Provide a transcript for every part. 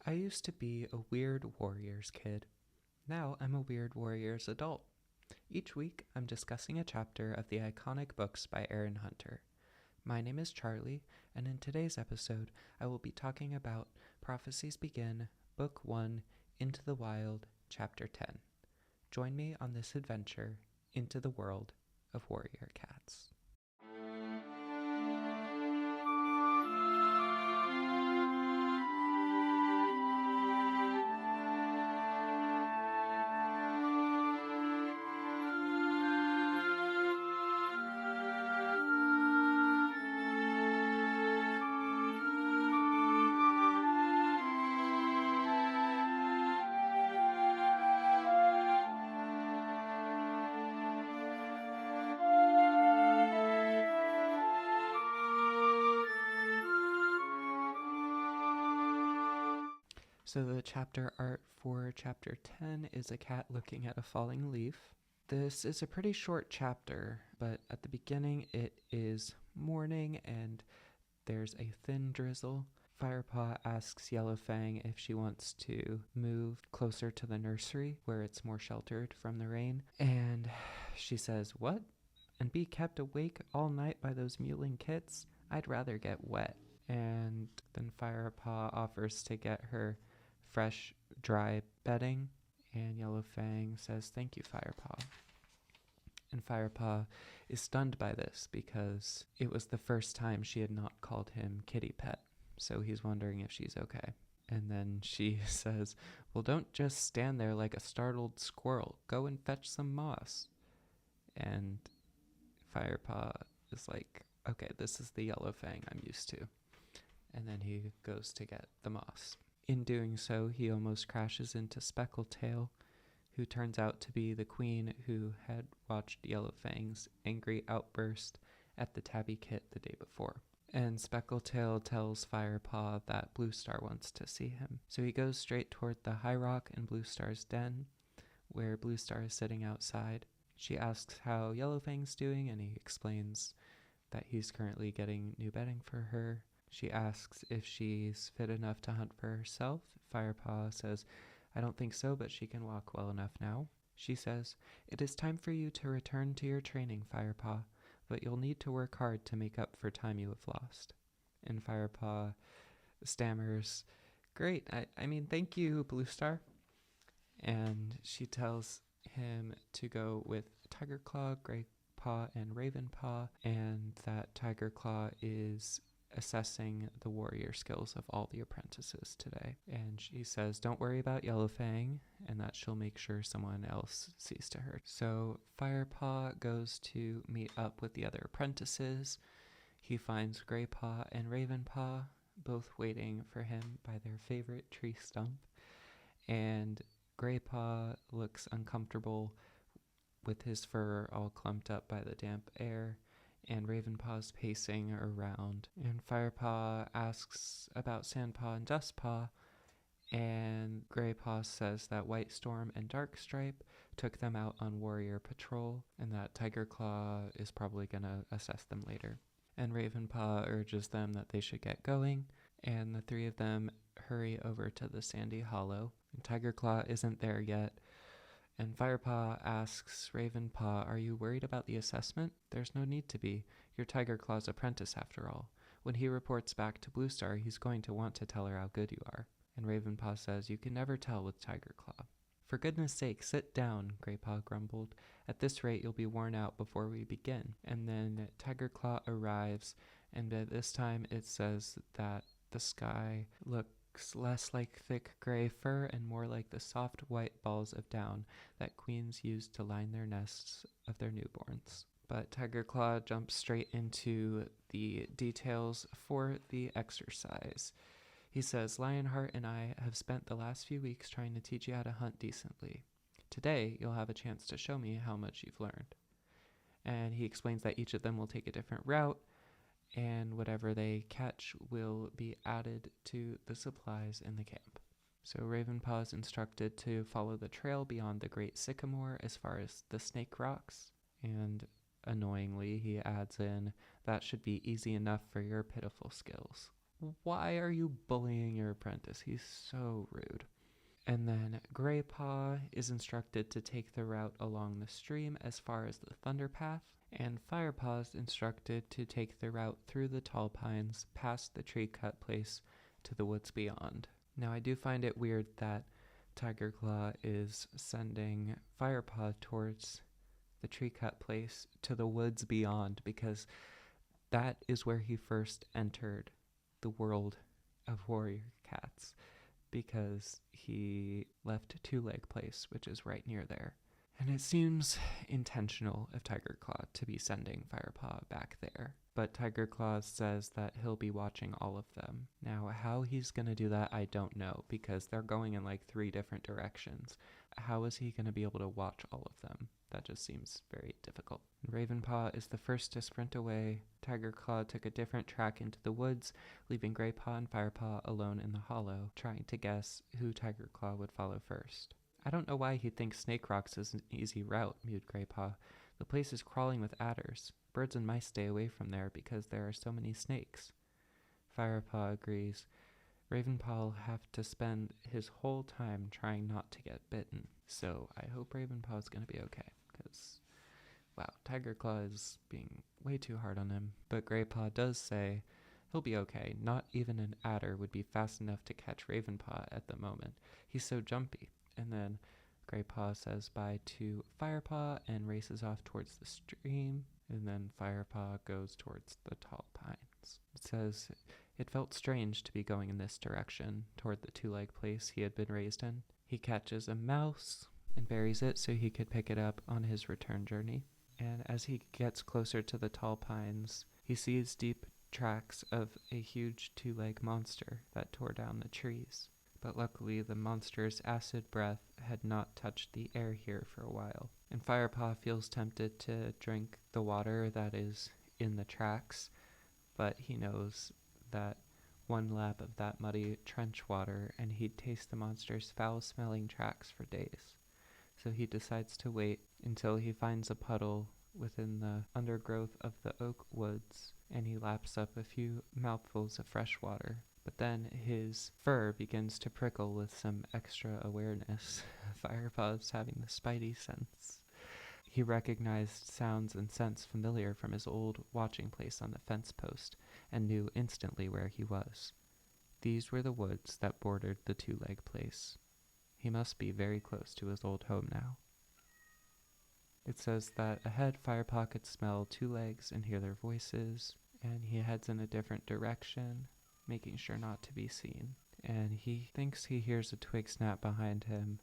I used to be a Weird Warriors kid. Now I'm a Weird Warriors adult. Each week, I'm discussing a chapter of the iconic books by Aaron Hunter. My name is Charlie, and in today's episode, I will be talking about Prophecies Begin, Book 1, Into the Wild, Chapter 10. Join me on this adventure into the world of warrior cats. So the chapter art for chapter 10 is a cat looking at a falling leaf. This is a pretty short chapter, but at the beginning it is morning and there's a thin drizzle. Firepaw asks Yellowfang if she wants to move closer to the nursery where it's more sheltered from the rain. And she says, "What? And be kept awake all night by those mewling kits? I'd rather get wet." And then Firepaw offers to get her fresh, dry bedding, and Yellowfang says, "Thank you, Firepaw." And Firepaw is stunned by this because it was the first time she had not called him kitty pet, so he's wondering if she's okay. And then she says, "Well, don't just stand there like a startled squirrel. Go and fetch some moss." And Firepaw is like, "Okay, this is the Yellowfang I'm used to." And then he goes to get the moss. In doing so, he almost crashes into Speckletail, who turns out to be the queen who had watched Yellowfang's angry outburst at the tabby kit the day before. And Speckletail tells Firepaw that Bluestar wants to see him. So he goes straight toward the high rock in Bluestar's den, where Bluestar is sitting outside. She asks how Yellowfang's doing, and he explains that he's currently getting new bedding for her. She asks if she's fit enough to hunt for herself. Firepaw says, "I don't think so, but she can walk well enough now." She says, "It is time for you to return to your training, Firepaw, but you'll need to work hard to make up for time you have lost." And Firepaw stammers, "Great, I mean, thank you, Bluestar." And she tells him to go with Tigerclaw, Greypaw, and Ravenpaw, and that Tigerclaw is assessing the warrior skills of all the apprentices today. And she says, "Don't worry about Yellowfang," and that she'll make sure someone else sees to her. So Firepaw goes to meet up with the other apprentices. He finds Greypaw and Ravenpaw both waiting for him by their favorite tree stump. And Greypaw looks uncomfortable with his fur all clumped up by the damp air, and Ravenpaw's pacing around. And Firepaw asks about Sandpaw and Dustpaw, and Greypaw says that White Storm and Darkstripe took them out on warrior patrol, and that Tigerclaw is probably going to assess them later. And Ravenpaw urges them that they should get going, and the three of them hurry over to the Sandy Hollow. And Tigerclaw isn't there yet, and Firepaw asks Ravenpaw, "Are you worried about the assessment? There's no need to be. You're Tigerclaw's apprentice after all. When he reports back to Bluestar, he's going to want to tell her how good you are." And Ravenpaw says, "You can never tell with Tigerclaw." "For goodness sake, sit down," Greypaw grumbled. "At this rate, you'll be worn out before we begin." And then Tigerclaw arrives, and by this time it says that the sky looks less like thick gray fur and more like the soft white balls of down that queens use to line their nests of their newborns. But Tigerclaw jumps straight into the details for the exercise. He says, "Lionheart and I have spent the last few weeks trying to teach you how to hunt decently. Today, you'll have a chance to show me how much you've learned." And he explains that each of them will take a different route, and whatever they catch will be added to the supplies in the camp. So Ravenpaw is instructed to follow the trail beyond the Great Sycamore as far as the Snake Rocks, and annoyingly he adds in, "That should be easy enough for your pitiful skills." why are you bullying your apprentice? He's so rude. And then Greypaw is instructed to take the route along the stream as far as the Thunder Path, and Firepaw is instructed to take the route through the tall pines past the tree cut place to the woods beyond. Now, I do find it weird that Tiger Claw is sending Firepaw towards the tree cut place to the woods beyond, because that is where he first entered the world of warrior cats, because he left Two Leg Place, which is right near there. And it seems intentional of Tiger Claw to be sending Firepaw back there. But Tiger Claw says that he'll be watching all of them. Now, how he's going to do that, I don't know, because they're going in like 3 different directions. How is he going to be able to watch all of them? That just seems very difficult. Ravenpaw is the first to sprint away. Tiger Claw took a different track into the woods, leaving Greypaw and Firepaw alone in the hollow, trying to guess who Tiger Claw would follow first. I don't know why he thinks Snake Rocks is an easy route, mewed Greypaw. The place is crawling with adders. Birds and mice stay away from there because there are so many snakes. Firepaw agrees. Ravenpaw will have to spend his whole time trying not to get bitten. So I hope Ravenpaw is going to be okay, because, wow, Tiger Claw is being way too hard on him. But Greypaw does say he'll be okay. Not even an adder would be fast enough to catch Ravenpaw at the moment. He's so jumpy. And then Greypaw says bye to Firepaw and races off towards the stream. And then Firepaw goes towards the tall pines. It says it felt strange to be going in this direction, toward the Two Leg Place he had been raised in. He catches a mouse and buries it so he could pick it up on his return journey. And as he gets closer to the tall pines, he sees deep tracks of a huge 2-leg monster that tore down the trees. But luckily the monster's acid breath had not touched the air here for a while. And Firepaw feels tempted to drink the water that is in the tracks, but he knows that one lap of that muddy trench water and he'd taste the monster's foul-smelling tracks for days. So he decides to wait until he finds a puddle within the undergrowth of the oak woods, and he laps up a few mouthfuls of fresh water. But then his fur begins to prickle with some extra awareness. Firepaw's having the spidey sense. He recognized sounds and scents familiar from his old watching place on the fence post, and knew instantly where he was. These were the woods that bordered the Two Leg Place. He must be very close to his old home now. It says that ahead Firepaw could smell 2 legs and hear their voices, and he heads in a different direction, making sure not to be seen. And he thinks he hears a twig snap behind him,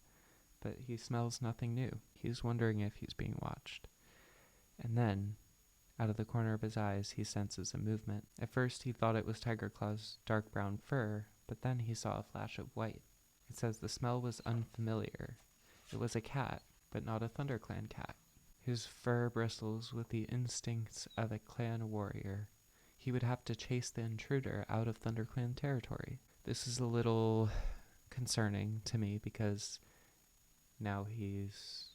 but he smells nothing new. He's wondering if he's being watched. And then, out of the corner of his eyes, he senses a movement. At first he thought it was Tiger Claw's dark brown fur, but then he saw a flash of white. It says the smell was unfamiliar. It was a cat, but not a ThunderClan cat. His fur bristles with the instincts of a clan warrior. He would have to chase the intruder out of ThunderClan territory. This is a little concerning to me because now he's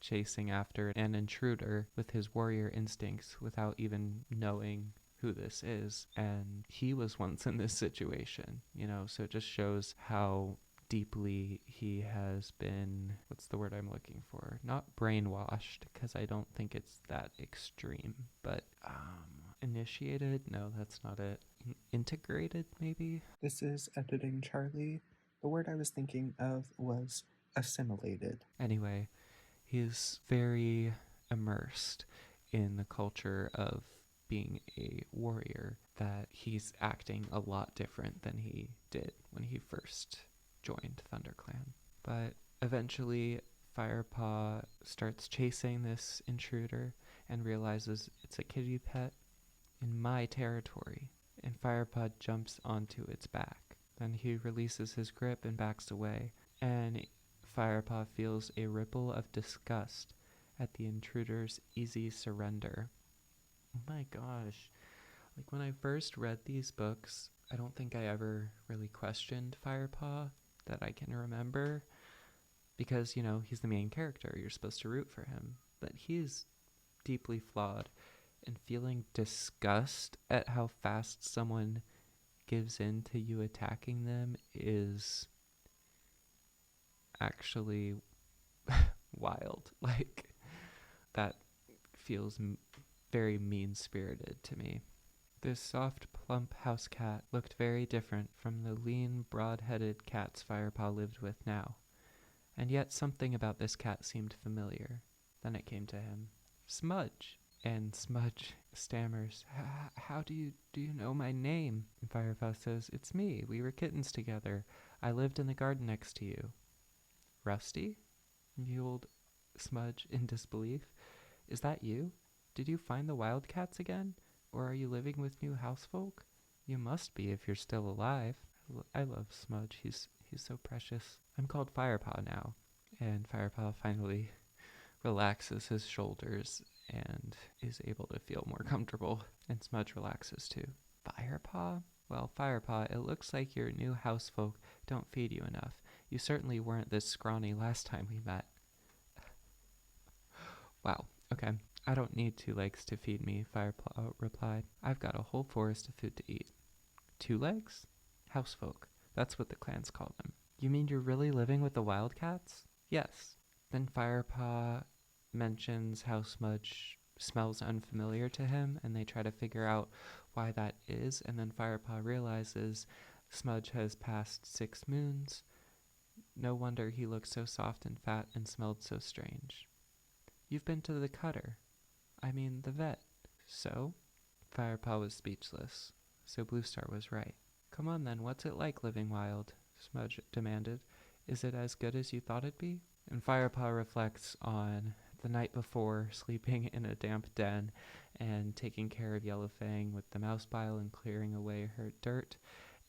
chasing after an intruder with his warrior instincts without even knowing who this is. And he was once in this situation, so it just shows how deeply he has been, what's the word I'm looking for? Not brainwashed, because I don't think it's that extreme, but initiated? No, that's not it. Integrated, maybe? This is Editing Charlie. The word I was thinking of was assimilated. Anyway, he's very immersed in the culture of being a warrior, that he's acting a lot different than he did when he first joined ThunderClan. But eventually Firepaw starts chasing this intruder and realizes it's a kitty pet in my territory, and Firepaw jumps onto its back. Then he releases his grip and backs away, and Firepaw feels a ripple of disgust at the intruder's easy surrender. Oh my gosh. Like, when I first read these books, I don't think I ever really questioned Firepaw that I can remember, because, he's the main character. You're supposed to root for him. But he is deeply flawed, and feeling disgust at how fast someone gives in to you attacking them is actually wild. Like, that feels very mean-spirited to me. This soft, plump house cat looked very different from the lean, broad-headed cats Firepaw lived with now. And yet something about this cat seemed familiar. Then it came to him. Smudge! And Smudge stammers, how do you know my name? And Firepaw says, it's me. We were kittens together. I lived in the garden next to you. Rusty? Mewled Smudge in disbelief. Is that you? Did you find the wildcats again? Or are you living with new housefolk? You must be if you're still alive. I love Smudge. He's so precious. I'm called Firepaw now. And Firepaw finally relaxes his shoulders and is able to feel more comfortable. And Smudge relaxes too. Firepaw? Well, Firepaw, it looks like your new housefolk don't feed you enough. You certainly weren't this scrawny last time we met. Wow, okay. I don't need 2 legs to feed me, Firepaw replied. I've got a whole forest of food to eat. 2 legs? Housefolk. That's what the clans call them. You mean you're really living with the wildcats? Yes. Then Firepaw mentions how Smudge smells unfamiliar to him, and they try to figure out why that is, and then Firepaw realizes Smudge has passed 6 moons. No wonder he looked so soft and fat and smelled so strange. You've been to the cutter. I mean, the vet. So? Firepaw was speechless. So Bluestar was right. Come on then, what's it like living wild? Smudge demanded. Is it as good as you thought it'd be? And Firepaw reflects on the night before, sleeping in a damp den and taking care of Yellowfang with the mouse bile and clearing away her dirt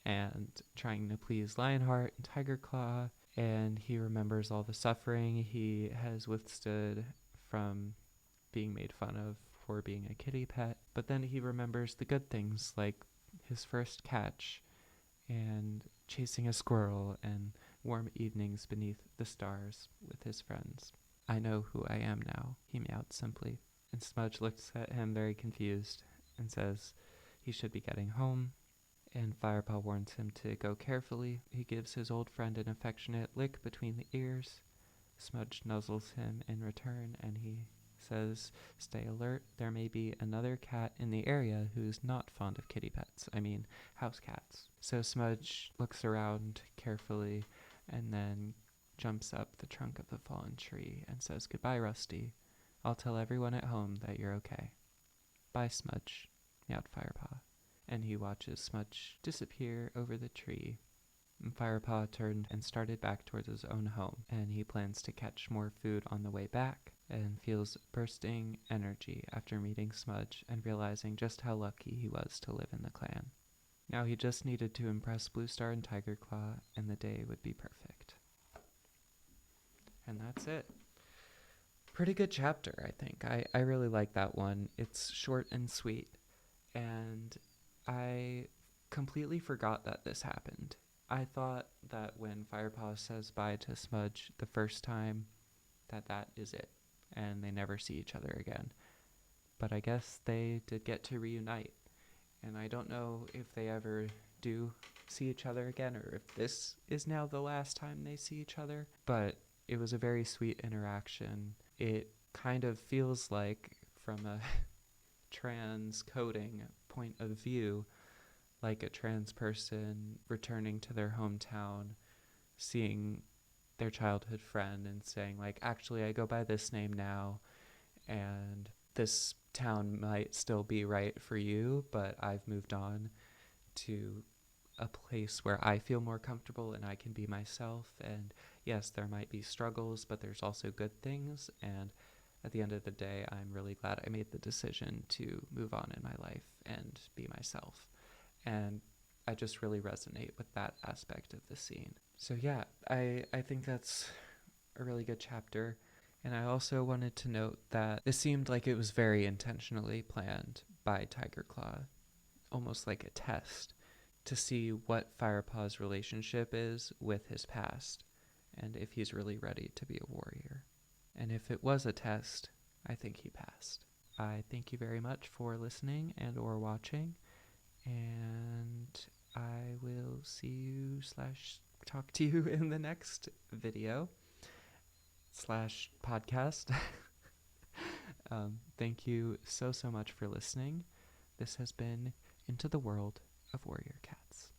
and trying to please Lionheart and Tigerclaw. And he remembers all the suffering he has withstood from being made fun of for being a kitty pet. But then he remembers the good things, like his first catch and chasing a squirrel and warm evenings beneath the stars with his friends. I know who I am now, he meowed simply. And Smudge looks at him very confused and says he should be getting home. And Firepaw warns him to go carefully. He gives his old friend an affectionate lick between the ears. Smudge nuzzles him in return, and he says, stay alert. There may be another cat in the area who's not fond of kitty pets. I mean, house cats. So Smudge looks around carefully and then jumps up the trunk of the fallen tree and says, goodbye, Rusty. I'll tell everyone at home that you're okay. Bye, Smudge, meowed Firepaw. And he watches Smudge disappear over the tree. And Firepaw turned and started back towards his own home, and he plans to catch more food on the way back, and feels bursting energy after meeting Smudge and realizing just how lucky he was to live in the clan. Now he just needed to impress Bluestar and Tigerclaw, and the day would be perfect. And that's it. Pretty good chapter, I think. I really like that one. It's short and sweet, and I completely forgot that this happened. I thought that when Firepaw says bye to Smudge the first time, that is it, and they never see each other again. But I guess they did get to reunite, and I don't know if they ever do see each other again, or if this is now the last time they see each other, but it was a very sweet interaction. It kind of feels like, from a trans coding point of view, like a trans person returning to their hometown, seeing their childhood friend and saying, like, actually, I go by this name now, and this town might still be right for you, but I've moved on to a place where I feel more comfortable and I can be myself. And yes, there might be struggles, but there's also good things. And at the end of the day, I'm really glad I made the decision to move on in my life and be myself. And I just really resonate with that aspect of the scene. So yeah, I think that's a really good chapter. And I also wanted to note that this seemed like it was very intentionally planned by Tigerclaw, almost like a test, to see what Firepaw's relationship is with his past, and if he's really ready to be a warrior. And if it was a test, I think he passed. I thank you very much for listening and or watching. And I will see you / talk to you in the next video / podcast. Thank you so much for listening. This has been Into the World of Warrior Cats.